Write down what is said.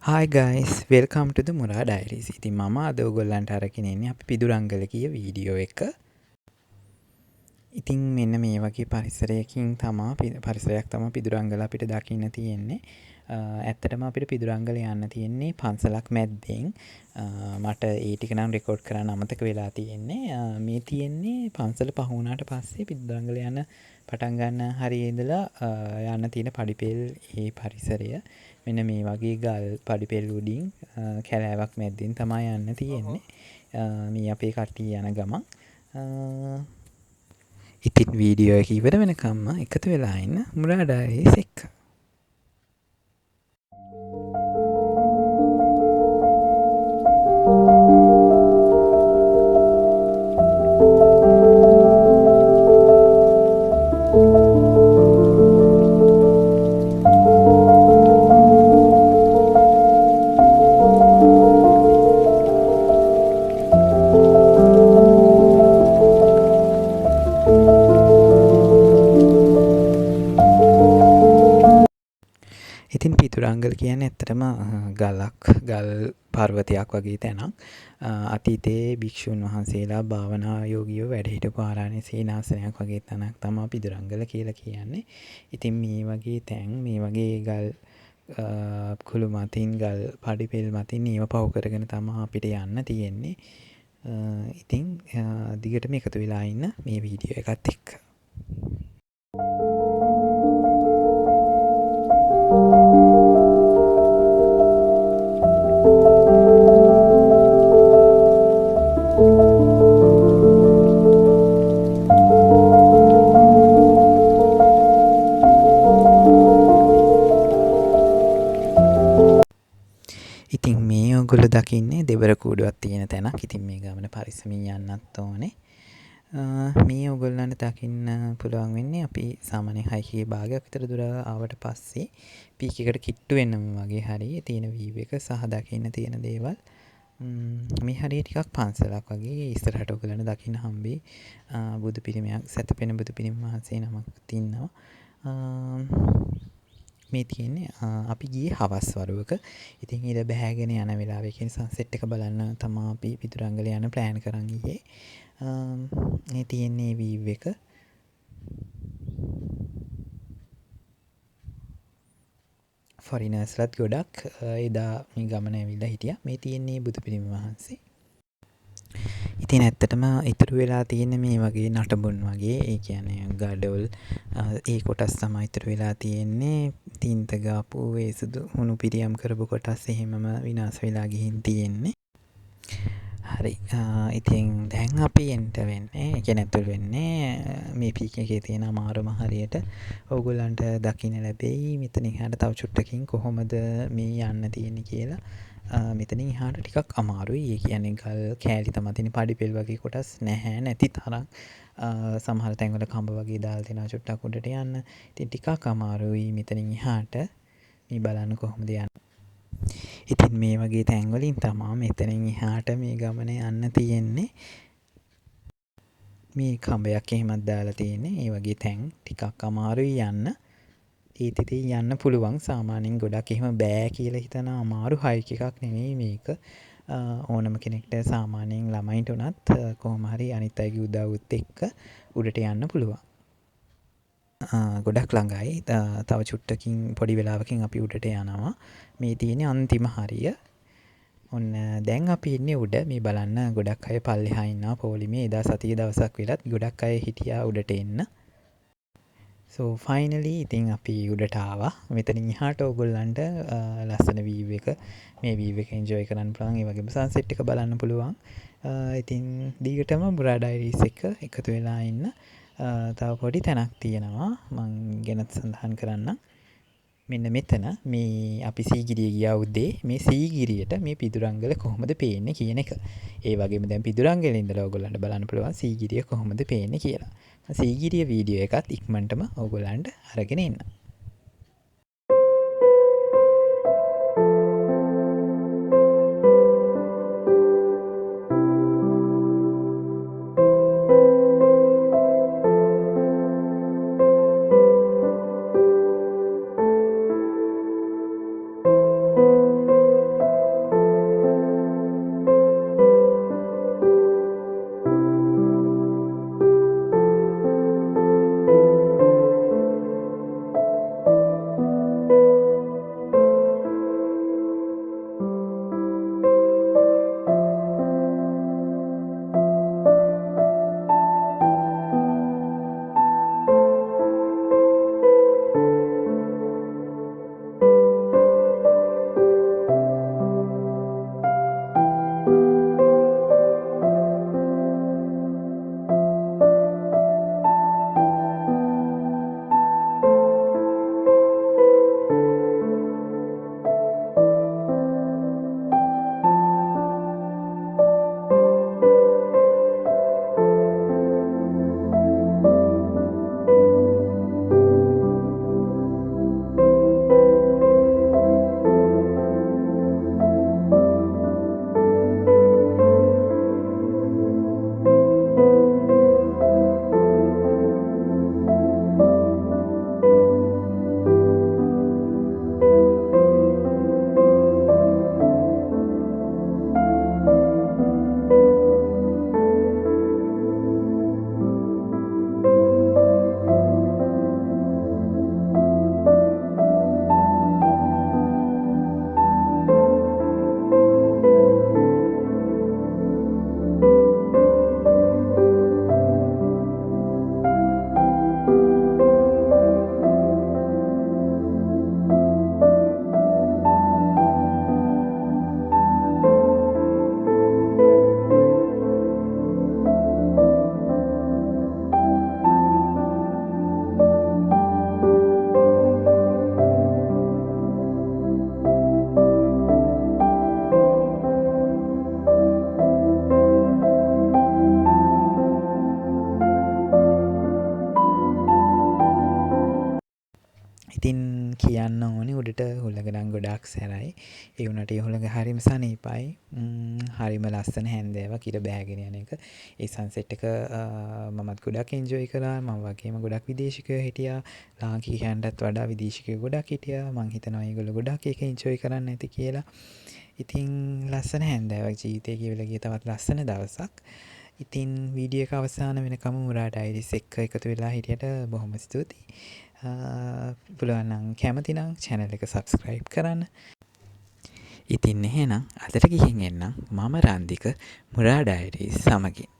Hi guys, welcome to the Mura Diaries. ඉතින් මම අද ඔයගොල්ලන්ට අරගෙන එන්නේ අපි පිදුරංගල කිය වීඩියෝ එක. ඉතින් මෙන්න මේ වගේ පරිසරයක් තමයි පිදුරංගල අපිට දකින්න තියෙන්නේ. ඇත්තටම අපිට පිදුරංගල යන්න තියෙන්නේ පන්සලක් මැද්දෙන්. මට ඒ ටික නම් රෙකෝඩ් කරන්න අමතක වෙලා තියෙන්නේ. මේ තියෙන්නේ පන්සල පහ වුණාට පස්සේ පිදුරංගල යන පටන් ගන්න හරියේ ඉඳලා යන්න තියෙන පඩිපෙළ ඒ පරිසරය. මෙන්න මේ වගේ ගල් පඩිපෙළ උඩින් කැලෑවක් මැද්දෙන් තමයි යන්න තියෙන්නේ. මේ අපේ කට්ටිය යන ගමන්. ඉතින් වීඩියෝ එක ඉවර වෙනකම්ම එකතු වෙලා ඉන්න මුරා ඩයරීස් එක්ක. ඉතින් පිදුරංගල කියන්නේ ඇත්තටම ගල් පර්වතයක් වගේ තැනක්. අතීතයේ භික්ෂුන් වහන්සේලා භාවනා යෝගියෝ වැඩ හිටපු ආරණ්‍ය සීනාසනයක් වගේ තැනක් තමයි පිදුරංගල කියලා කියන්නේ. ඉතින් මේ වගේ තැන් මේ වගේ ගල් කුළු මතින් ගල් පඩිපෙළ මතින් ඒව පහු කරගෙන තමයි අපිට යන්න තියෙන්නේ. ඉතින් දිගටම එකතු වෙලා ඉන්න මේ වීඩියෝ එකත් එක්ක. ඉතින් මේ ඔයගොල්ලෝ දකින්නේ දෙවර කූඩුවක් තියෙන තැනක්. ඉතින් මේ ගමන පරිස්සමින් යන්නත් ඕනේ. මේ ඔයගොල්ලන්ට දකින්න පුළුවන් වෙන්නේ අපි සාමාන්‍යයෙන් 6 භාගයක් විතර දුර ආවට පස්සේ පීක් එකට කිට්ටු වෙනම වගේ හරිය තියෙන වීව් එක සහ දකින්න තියෙන දේවල්. මේ හරිය ටිකක් පන්සලක් වගේ ඉස්සරහට ඔයගොල්ලන්ට දකින්න හම්බෙයි බුදු පිළිමයක් සැතපෙන බුදු පිළිම වහන්සේ නමක් ඉන්නවා. මේ තියෙන්නේ අපි ගියේ හවස් වරුවක. ඉතින් ඊට බෑගෙන යන වෙලාවේ කියන සන්සෙට් එක බලන්න තමයි අපි පිදුරංගල යන ප්ලෑන් කරන් ගියේ. මේ තියෙන්නේ වීව් එක. ෆොරිනර්ස්ලත් ගොඩක් එදා මේ ගමන ඇවිල්ලා හිටියා. මේ තියෙන්නේ බුදු පිළිම වහන්සේ. ඉතින් ඇත්තටම ඉතුරු වෙලා තියෙන මේ වගේ නටබුන් වගේ ඒ කියන්නේ ගඩොල් ඒ කොටස් තමයි ඉතුරු වෙලා තියෙන්නේ. තින්ත ගාපු ඒ සුදු හුණු පිරියම් කරපු කොටස් එහෙමම විනාශ වෙලා ගිහින් තියෙන්නේ. හරි. ඉතින් දැන් අපි එන්ටර් වෙන්නේ ඒ කියන්නේ ඇතුල් වෙන්නේ මේ පීක් එකේ තියෙන අමාරුම හරියට ඕගොල්ලන්ට දකින්න ලැබෙයි. මෙතනින් එහාට තව චුට්ටකින් කොහොමද මේ යන්න තියෙන්නේ කියලා. මෙතනින් එහාට ටිකක් අමාරුයි. ඒ කියන්නේ ගල් කෑලි තමයි තියෙන පඩිපෙළ වගේ කොටස් නැහැ නැති තරම්. සමහර තැන්වල කඹ වගේ දාලා තියෙනවා චුට්ටක් උඩට යන්න. ඉතින් ටිකක් අමාරුයි මෙතනින් එහාට. මේ බලන්න කොහොමද යන්නේ. ඉතින් මේ වගේ තැන් වලින් තමයි මෙතනින් එහාට මේ ගමන යන්න තියෙන්නේ. මේ කඹයක් එහෙමත් දාලා තියෙන්නේ. ඒ වගේ තැන් ටිකක් අමාරුයි යන්න. ඒත් ඉතින් යන්න පුළුවන්. සාමාන්‍යයෙන් ගොඩක් එහෙම බෑ කියලා හිතන අමාරු හයික් එකක් නෙමෙයි මේක. ඕනම කෙනෙක්ට සාමාන්‍යයෙන් ළමයින්ට උනත් කොහොම හරි අනිත් අයගේ උදව්වත් එක්ක උඩට යන්න පුළුවන්. ගොඩක් ළඟයි. තව චුට්ටකින් පොඩි වෙලාවකින් අපි උඩට යනවා. මේ තියෙන්නේ අන්තිම හරිය. ඔන්න දැන් අපි ඉන්නේ උඩ. මේ බලන්න ගොඩක් අය පල්ලෙහා ඉන්නවා පොලිමේ. එදා සතිය දවසක් වෙලත් ගොඩක් අය හිටියා උඩට එන්න. So finally ඉතින් අපි උඩට ආවා. මෙතනින් එහාට ඕගොල්ලන්ට ලස්සන වීව් එක මේ වීව් එක එන්ජොයි කරන්න පුළුවන්. ඒ වගේම සන්සෙට් එක බලන්න පුළුවන්. ඉතින් දිගටම මුරා ඩයරීස් එක එකතු වෙලා ඉන්න. තව පොඩි තැනක් තියෙනවා මං ගැනත් සඳහන් කරන්න. මෙන්න මෙතන මේ අපි සීගිරිය ගියා උදේ. මේ සීගිරියට මේ පිදුරංගල කොහොමද පේන්නේ කියන එක. ඒ වගේම දැන් පිදුරංගලේ ඉඳලා ඕගොල්ලන්ට බලන්න පුළුවන් සීගිරිය කොහොමද පේන්නේ කියලා. සීගිරිය වීඩියෝ එකත් ඉක්මනටම ඕගොල්ලන්ට අරගෙන එන්න. නම් ගොඩාක් සැරයි. ඒ වුණාට ඒ හුළඟ හරිම සනීපයි. හරිම ලස්සන හැන්දෑවක් ඉර බෑගෙන යන එක. ඒ සන්සෙට් එක මමත් ගොඩක් එන්ජොයි කළා. මම වගේම ගොඩක් විදේශිකයෝ හිටියා. ලාංකිකයන්ටත් වඩා විදේශිකයෝ ගොඩක් හිටියා. මං හිතනවා ඒගොල්ලෝ ගොඩක් ඒක එන්ජොයි කරන්න ඇති කියලා. ඉතින් ලස්සන හැන්දෑවක් ජීවිතේ කියවිලා ගිය තවත් ලස්සන දවසක්. ඉතින් වීඩියෝ එක අවසාන වෙනකම් මුරා ඩයරිස් එක්ක එකතු වෙලා හිටියට බොහොම ස්තුතියි. පුළුවන් නම් කැමති නම් channel එක subscribe කරන්න. ඉතින් එහෙනම් අදට ගිහින් එන්නම් මම රන්දික මුරා ඩයරිස් සමගින්.